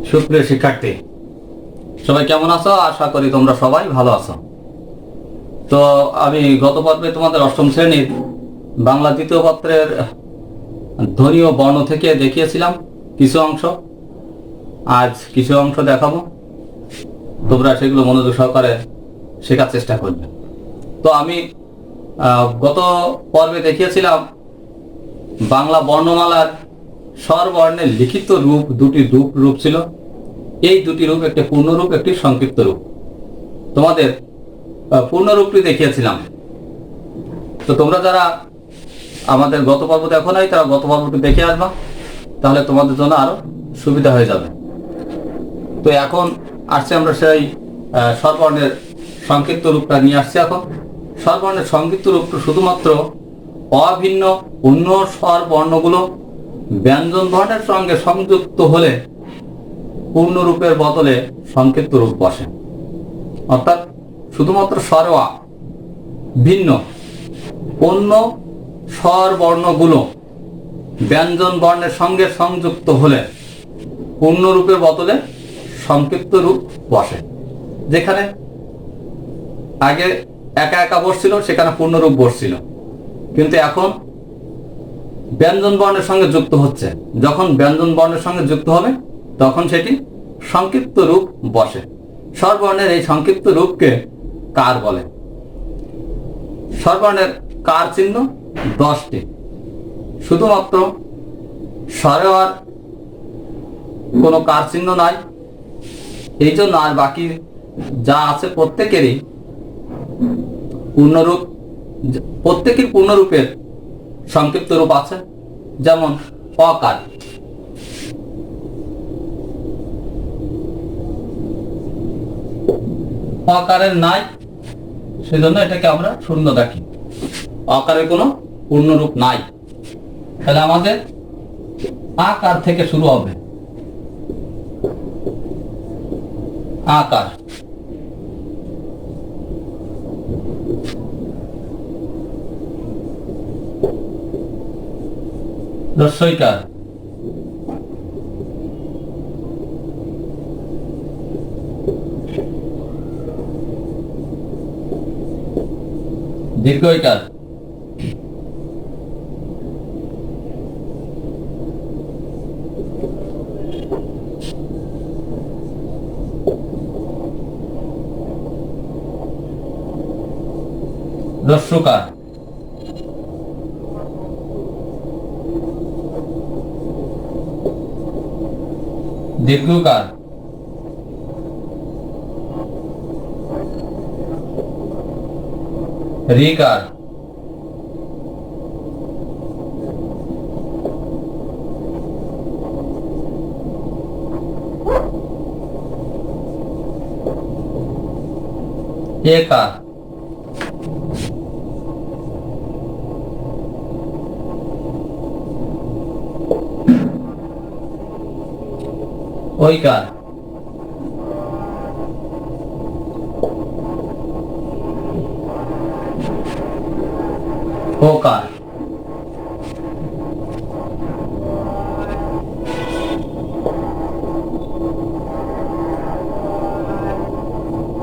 সুপ্রিয় শিক্ষার্থী, সবাই কেমন আছো? আশা করি তোমরা সবাই ভালো আছো। তো আমি গত পর্বে তোমাদের অষ্টম শ্রেণীর বাংলা দ্বিতীয় পত্রের ধ্বনি ও বর্ণ থেকে দেখিয়েছিলাম কিছু অংশ। আজ কিছু অংশ দেখাবো, তোমরা সেগুলো মনোযোগ সহকারে শেখার চেষ্টা করবে। তো আমি গত পর্বে দেখিয়েছিলাম বাংলা বর্ণমালার স্বরবর্ণের লিখিত রূপ দুটি রূপ ছিল। এই দুটি রূপ, একটি পূর্ণরূপ, একটি সংক্ষিপ্ত রূপ। তোমাদের পূর্ণরূপটি দেখিয়েছিলাম। তো তোমরা যারা আমাদের গত পর্ব দেখো নাই, তারা গত পর্বটি দেখে আসবা, তাহলে তোমাদের জন্য আরো সুবিধা হয়ে যাবে। তো এখন আসছে আমরা সেই স্বরবর্ণের সংক্ষিপ্ত রূপটা নিয়ে আসছি। এখন স্বরবর্ণের সংক্ষিপ্ত রূপটা শুধুমাত্র অভিন্ন অন্য স্বরবর্ণগুলো ব্যঞ্জন বর্ণের সঙ্গে সংযুক্ত হলে পূর্ণরূপের বদলে সংক্ষিপ্ত রূপ বসে। অর্থাৎ শুধুমাত্র স্বরোয়া ভিন্ন অন্য স্বরবর্ণগুলো ব্যঞ্জন বর্ণের সঙ্গে সংযুক্ত হলে পূর্ণরূপের বদলে সংক্ষিপ্ত রূপ বসে। যেখানে আগে একা একা বসছিল সেখানে পূর্ণরূপ বসছিল, কিন্তু এখন ব্যঞ্জন বর্ণের সঙ্গে যুক্ত হচ্ছে। যখন ব্যঞ্জন বর্ণের সঙ্গে যুক্ত হবে তখন সেটি সংক্ষিপ্ত রূপ বসে। স্বরবর্ণের এই সংক্ষিপ্ত রূপকে কার বলে? স্বরবর্ণের কার চিহ্ন 10টি। শুধুমাত্র স্বরের কোনো কার চিহ্ন নাই, এই জন্য আর বাকি যা আছে প্রত্যেকেরই পূর্ণরূপ, প্রত্যেকের পূর্ণরূপের সংক্ষিপ্ত রূপ আছে। যেমন অকার, অকারের নাই, সেজন্য এটাকে আমরা শূন্য দেখি। অকারের কোনো পূর্ণরূপ নাই, তাহলে আমাদের আকার থেকে শুরু হবে। আকার, রস্বইকার, দীর্ঘইকার, রস্যকার, দীর্ঘকার, রিকার, একার, ঐকার, ওকার,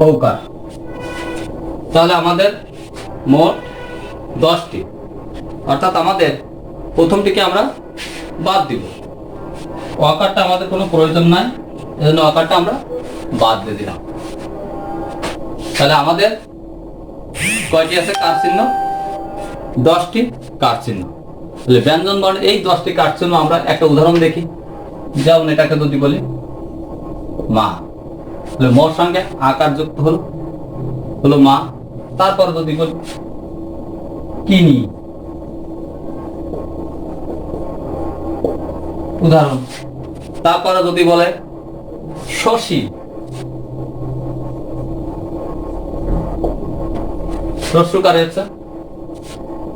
ঔকার। তাহলে আমাদের মোট 10টি, অর্থাৎ আমাদের প্রথমটিকে আমরা বাদ দিব। অকারটা আমাদের কোনো প্রয়োজন নাই, এজন্য অকারটা আমরা বাদ দিয়ে দিলাম। তাহলে আমাদের কয়টি আছে কার চিহ্ন? 10টি কার চিহ্ন। তাহলে ব্যঞ্জন বর্ণের এই 10টি কার চিহ্ন আমরা একটা উদাহরণ দেখি। যেমন এটাকে যদি বলি মা, তাহলে মোর সঙ্গে আকার যুক্ত হলো মা। তারপরে যদি বলি কিনি, উদাহরণ। তারপরে যদি বলে শশী, রস্যকার হচ্ছে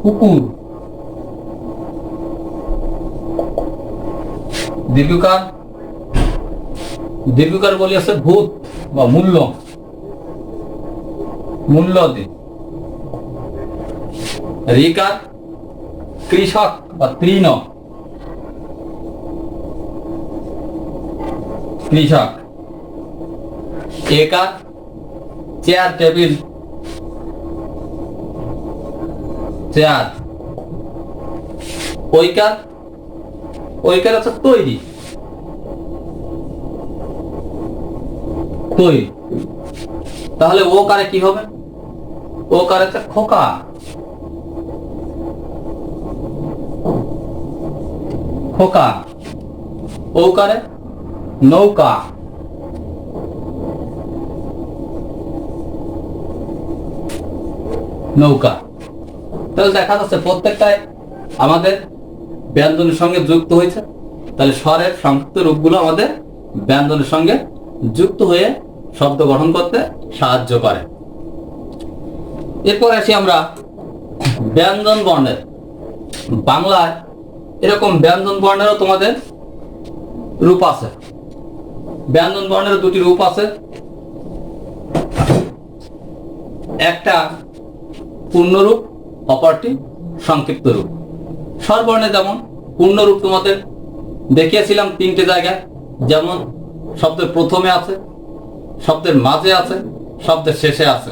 কুকুর, দীর্ঘকার, দীর্ঘকার বলি আছে ভূত বা মূল্য, মূল্যদি। রিকার কৃষক বা তৃণ, কৃষক। একার চেয়ার টেবিল চেয়ার। ঐকার ঐকার হচ্ছে তৈরি তৈরি। তাহলে ও কারে কি হবে? ও কারে হচ্ছে খোকা। খোকা। ও কারে নৌকা। নৌকা। তাহলে দেখা যাচ্ছে প্রত্যেকটাই আমাদের ব্যঞ্জনের সঙ্গে যুক্ত হয়েছে। তাহলে স্বরের সংক্ষিপ্ত রূপগুলো আমাদের ব্যঞ্জনের সঙ্গে যুক্ত হয়ে শব্দ গঠন করতে সাহায্য করে। এরপর আসি আমরা ব্যঞ্জন বর্ণের। বাংলায় এরকম ব্যঞ্জন বর্ণেরও তোমাদের রূপ আছে। ব্যঞ্জন বর্ণের দুটি রূপ আছে। একটা পূর্ণরূপ, অপরটি সংক্ষিপ্ত রূপ। স্বরবর্ণে যেমন পূর্ণরূপ তোমাদের দেখিয়েছিলাম তিনটে জায়গায়, যেমন শব্দের প্রথমে আছে, শব্দের মাঝে আছে, শব্দের শেষে আছে।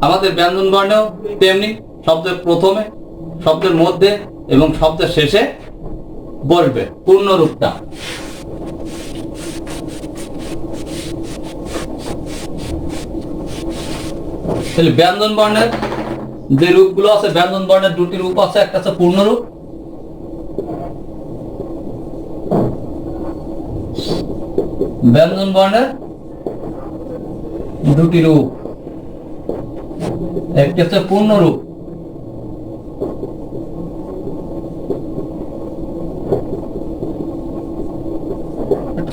আমাদের ব্যঞ্জন বর্ণেও তেমনি শব্দের প্রথমে, শব্দের মধ্যে এবং শব্দের শেষে বসবে পূর্ণরূপটা। তাহলে ব্যঞ্জন বর্ণের যে রূপগুলো আছে, ব্যঞ্জন বর্ণের দুটি রূপ আছে। একটা আছে পূর্ণরূপ, ব্যঞ্জন বর্ণের দুটি রূপ, একটি হচ্ছে পূর্ণরূপ,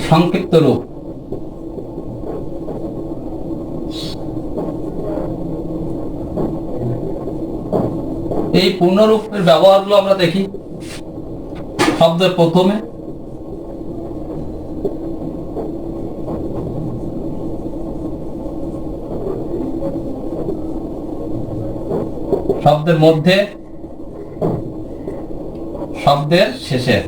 সংক্ষিপ্ত রূপ। এই পূর্ণরূপের ব্যবহারগুলো আমরা দেখি শব্দের প্রথমে, শব্দের মধ্যে, শব্দের শেষে।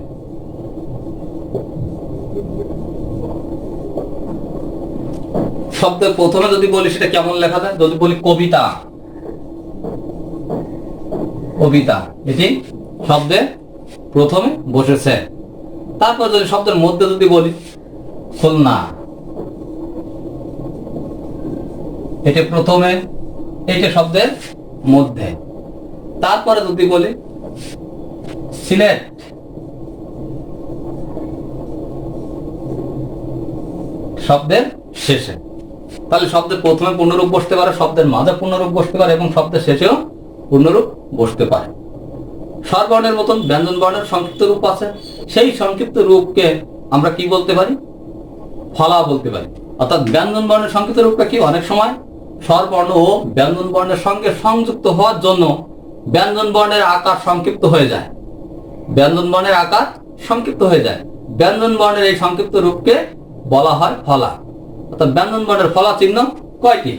শব্দের প্রথমে যদি বলি সেটা কেমন লেখা যায়? যদি বলি কবিতা, কবিতা, এটি শব্দের প্রথমে বসেছে। তারপর যদি শব্দের মধ্যে যদি বলি খুলনা, এটি প্রথমে, এটি শব্দের মধ্যে। তারপরে যদি বলি সিলেট, শব্দের শেষে। তাহলে শব্দের প্রথমে পূর্ণরূপ বসতে পারে, শব্দের মাঝে পূর্ণরূপ বসতে পারে এবং শব্দের শেষেও পূর্ণরূপ বসতে পারে। স্বরবর্ণের মতন ব্যঞ্জন বর্ণের সংক্ষিপ্ত রূপ আছে। সেই সংক্ষিপ্ত রূপকে আমরা কি বলতে পারি? ফলা বলতে পারি। অর্থাৎ ব্যঞ্জন বর্ণের সংক্ষিপ্ত রূপটা কি, অনেক সময় স্বরবর্ণ ও ব্যঞ্জন বর্ণের সঙ্গে সংযুক্ত হওয়ার জন্য ব্যঞ্জন বর্ণের আকার সংক্ষিপ্ত হয়ে যায়। ব্যঞ্জন বর্ণের আকার সংক্ষিপ্ত হয়ে যায়। ব্যঞ্জন বর্ণের এই সংক্ষিপ্ত রূপকে বলা হয় ফলা। অর্থাৎ ব্যঞ্জন বর্ণের ফলা চিহ্ন কয়টি?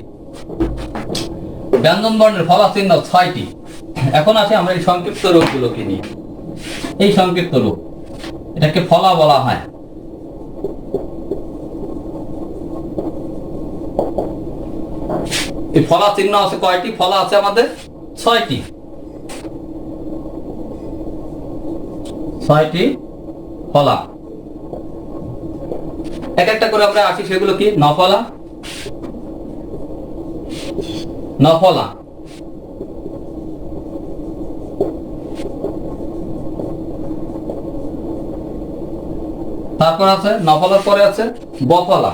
ব্যঞ্জন বর্ণের ফলা চিহ্ন 6টি। এখন আসি আমরা এই সংক্ষিপ্ত রূপগুলোকে নিয়ে। এই সংক্ষিপ্ত রূপ, এটাকে ফলা বলা হয়। এই ফলা চিহ্ন আছে কয়টি? ফলা আছে আমাদের 6টি। 6টি ফলা। এক একটা করে আমরা আসি, সেগুলো কি? নফলা, নফলা, তারপর আছে নফলার পরে আছে বফলা,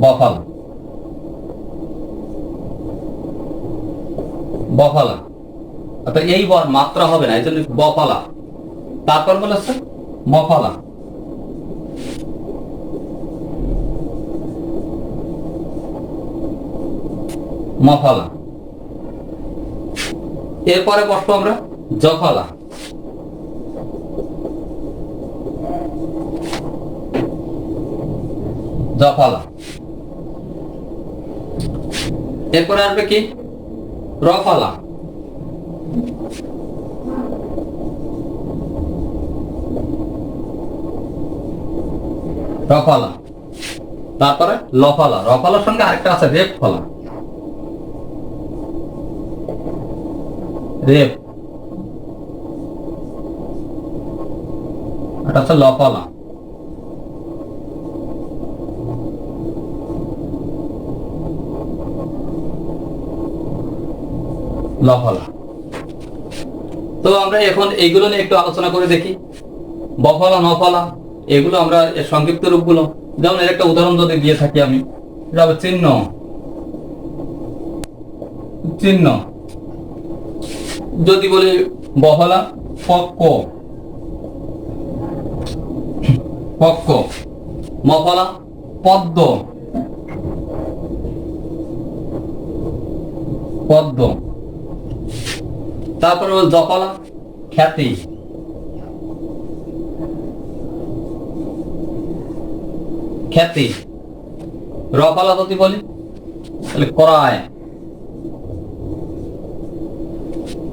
বফলা, বফলা। অর্থাৎ এই বর মাত্রা হবে না, এই জন্য বফলা। তারপর বলেছে মফলা, মফলা। এরপরে বসবো আমরা জফলা, জফলা। এরপরে আসবে কি? রফলা, রফলা, তারপরে লফলা, রফলার সঙ্গে আরেকটা আছে রেপ ফলা, রেপ, এটা হচ্ছে লফলা। লফলা। তো আমরা এখন এইগুলো নিয়ে একটু আলোচনা করে দেখি। বফলা, নফলা, এগুলো আমরা এর সংক্ষিপ্ত রূপগুলো, যেমন এর একটা উদাহরণ যদি দিয়ে থাকি আমি, এটা হবে চিহ্ন, চিহ্ন। যদি বলি বহলা, পক্ক, পক্ক। মফলা, পদ্ম, পদ্ম। তারপরে জফলা, খ্যাতি, খ্যাতি। রফলা যদি বলি তাহলে করায়,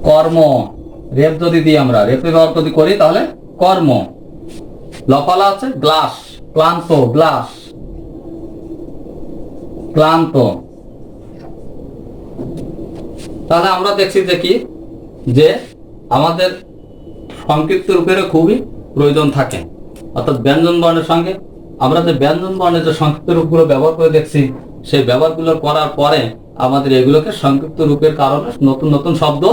কর্ম। রেপ যদি দিই আমরা, রেপ ব্যবহার যদি করি তাহলে কর্ম। লফলা আছে গ্লাস, ক্লান্ত, গ্লাস, ক্লান্ত। তাহলে আমরা দেখছি যে কি, যে আমাদের সংক্ষিপ্ত রূপেরও খুবই প্রয়োজন থাকে। অর্থাৎ ব্যঞ্জন বর্ণের সঙ্গে আমরা যে ব্যঞ্জন বর্ণের যে সংক্ষিপ্ত রূপগুলো ব্যবহার করে দেখছি, সেই ব্যবহারগুলো করার পরে আমাদের এগুলোকে সংক্ষিপ্ত রূপের কারণে নতুন নতুন শব্দ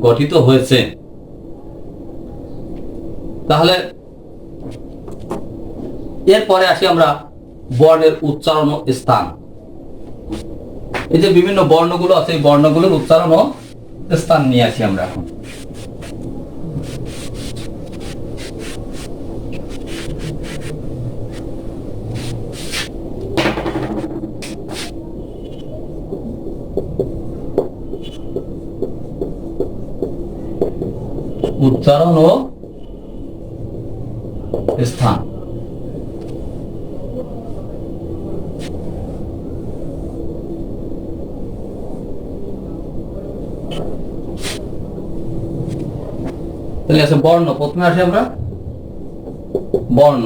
গঠিত হয়েছে। তাহলে এরপরে আসি আমরা বর্ণের উচ্চারণ ও স্থান। এই যে বিভিন্ন বর্ণগুলো আছে, এই বর্ণগুলোর উচ্চারণ ও স্থান নিয়ে আসি আমরা এখন। উচ্চারণ ও স্থান। তাহলে আছে বর্ণ, প্রথমে আসি আমরা বর্ণ,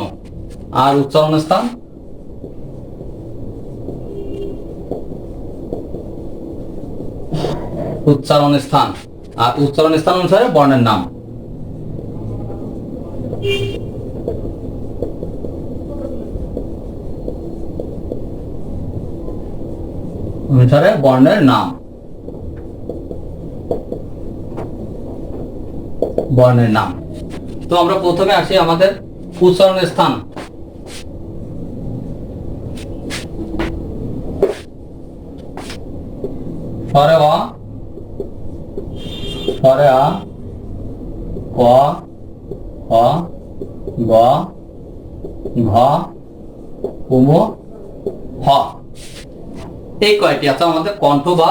আর উচ্চারণ স্থান উচ্চারণ স্থান, আর উচ্চারণ স্থান অনুসারে বর্ণের নাম। অনুসারে বর্ণের নাম, বর্ণের নাম। তো আমরা প্রথমে আসি আমাদের উচ্চারণ স্থান। স্বরে অ, স্বরে আ, ক, খ, গ, ঘ, উম, হ। এই কয়টি আছে আমাদের কণ্ঠ বা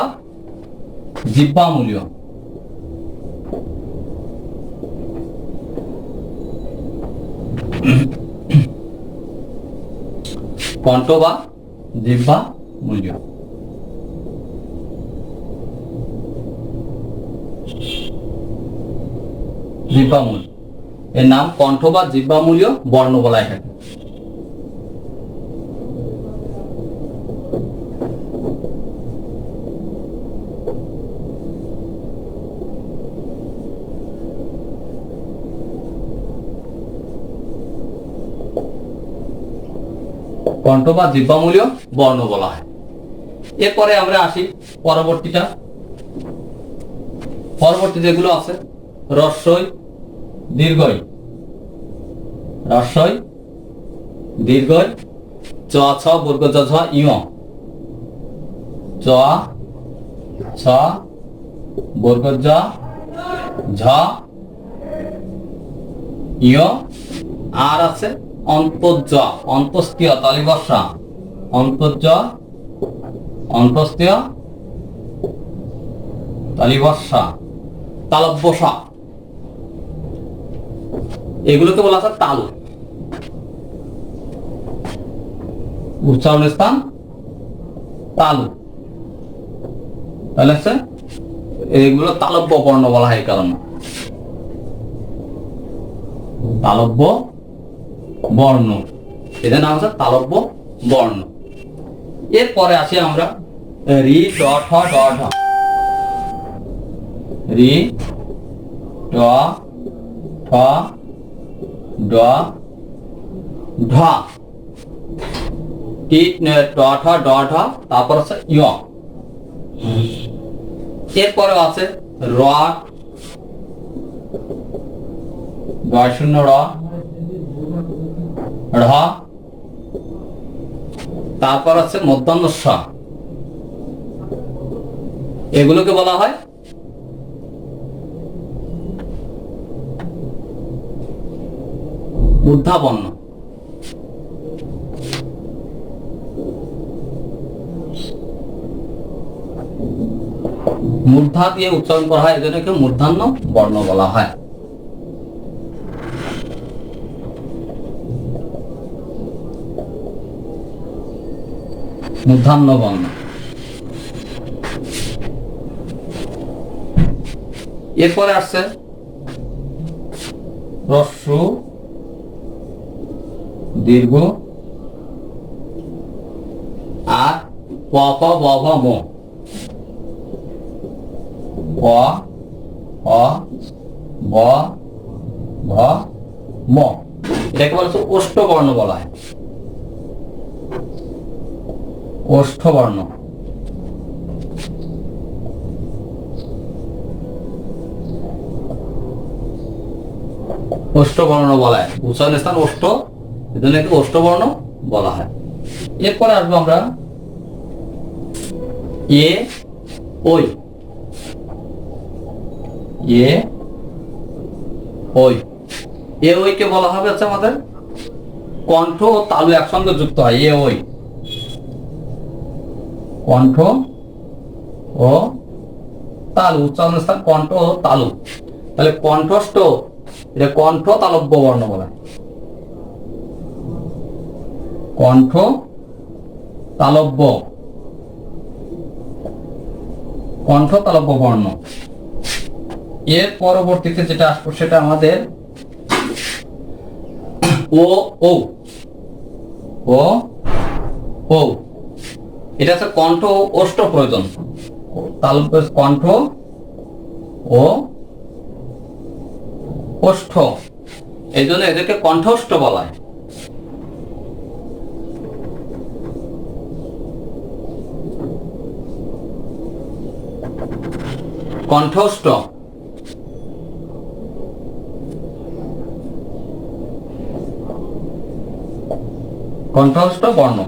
জিহ্বামূলীয়। কণ্ঠ বা জিহ্বামূলীয়। জিহ্বামূল, এর নাম কণ্ঠ বা জিহ্বামূলীয় বর্ণ বলা হয়। কণ্ঠ বা জিহ্বামূলীয় বর্ণ বলা হয়। এরপরে আমরা আসি পরবর্তীটা। পরবর্তী যেগুলো আছে রস্বই, দীর্ঘই, রস্বই, দীর্ঘই, চ, ছ, বর্গ, জ, ঝ, ইয়, চ, ছ, বর্গ, জ, ঝ, ইয়। আর আছে অন্তর্জ, অন্তস্তীয়, তালিবর্ষা, অন্তর্জ, অন্তস্তীয়, তালিবর্ষা, তালব্যসা। এগুলোকে বলা হয় তালু। উচ্চারণ স্থান তালু। তাহলে হচ্ছে এগুলো তালব্য বর্ণ বলা হয়, কারণ তালব্য বর্ণ। এদের নাম হচ্ছে তালব্য বর্ণ। এরপরে আসি আমরা রি ড ঠ ড ঢ। রি ড ঠ ড ঢ। টি ড ঠ ড ঢ, তারপর আছে ইয়। এরপরে আছে র শূন্য র ঢ, তারপর আছে মধ্যাহ্ন স। এগুলোকে বলা হয় মূর্ধা বর্ণ। মূর্ধা দিয়ে উচ্চারণ করা হয়, এজন্য মূর্ধান্য বর্ণ বলা হয়। মূর্ধান্য বর্ণ। এরপরে আসছে হ্রস্ব দীর্ঘ আর প প ব ভ ম। প অ ব ভ ম, এটাকে বলা হচ্ছে ওষ্ঠবর্ণ বলা হয়। ওষ্ঠবর্ণ। ওষ্ঠবর্ণ বলা হয়, উচ্চারণ স্থান ওষ্ঠ, এজন্য একে ওষ্ঠবর্ণ বলা হয়। এরপরে আসবো আমরা এ ওই। এ ওই, এ ওই কে বলা হবে হচ্ছে আমাদের কণ্ঠ ও তালু একসঙ্গে যুক্ত হয়। এ ওই, কণ্ঠ ও তালু, উচ্চারণ স্থান কণ্ঠ ও তালু। তাহলে কণ্ঠস্থ, এটা কণ্ঠ তালব্য বর্ণ বলা হয়। কণ্ঠ তালব্য, কণ্ঠ তালব্য বর্ণ। এর পরবর্তীতে যেটা আসবো সেটা আমাদের ও ও ও ও। এটা হচ্ছে কণ্ঠ ও ওষ্ঠ প্রয়োজন। তালব্য কণ্ঠ ও ওষ্ঠ, এই জন্য এদেরকে কণ্ঠস্থ বলা হয়। কণ্ঠস্থ। কণ্ঠস্থ বর্ণ,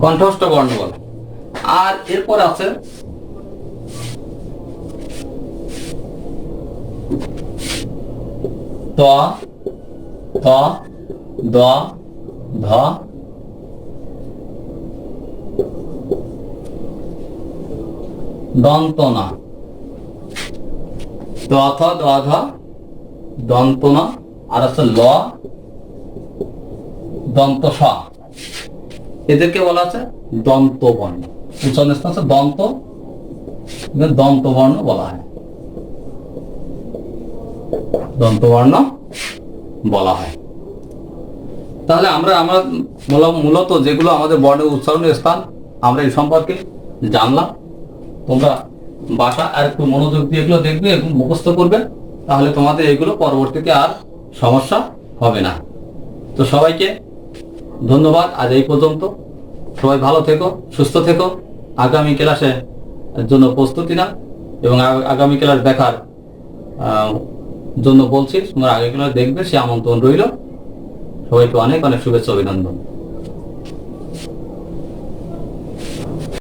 কণ্ঠস্থ বর্ণ বলে। আর এরপর আছে ত থ দ ধ দন্তনা। দ থ দ ধ দন্তনা, আর আছে ল দন্ত স, এদেরকে বলা আছে দন্ত বর্ণ। উচ্চারণ স্থান আছে দন্ত, দন্ত বর্ণ বলা হয়। দন্ত বর্ণ বলা হয়। তাহলে আমরা মূলত যেগুলো আমাদের বর্ণের উচ্চারণের স্থান, আমরা এই সম্পর্কে জানলাম। তোমরা বাসা আর একটু মনোযোগ দিয়ে এগুলো দেখবে এবং মুখস্থ করবে, তাহলে তোমাদের এগুলো পরবর্তীতে আর সমস্যা হবে না। তো সবাইকে ধন্যবাদ। আজ এই পর্যন্ত। সবাই ভালো থেকো, সুস্থ থেকো। আগামী ক্লাসে জন্য প্রস্তুতি নাও এবং আগামী ক্লাস দেখার জন্য বলছি, তোমরা আগামী ক্লাস দেখবে সে আমন্ত্রণ রইল। সবাইকে অনেক অনেক শুভেচ্ছা, অভিনন্দন।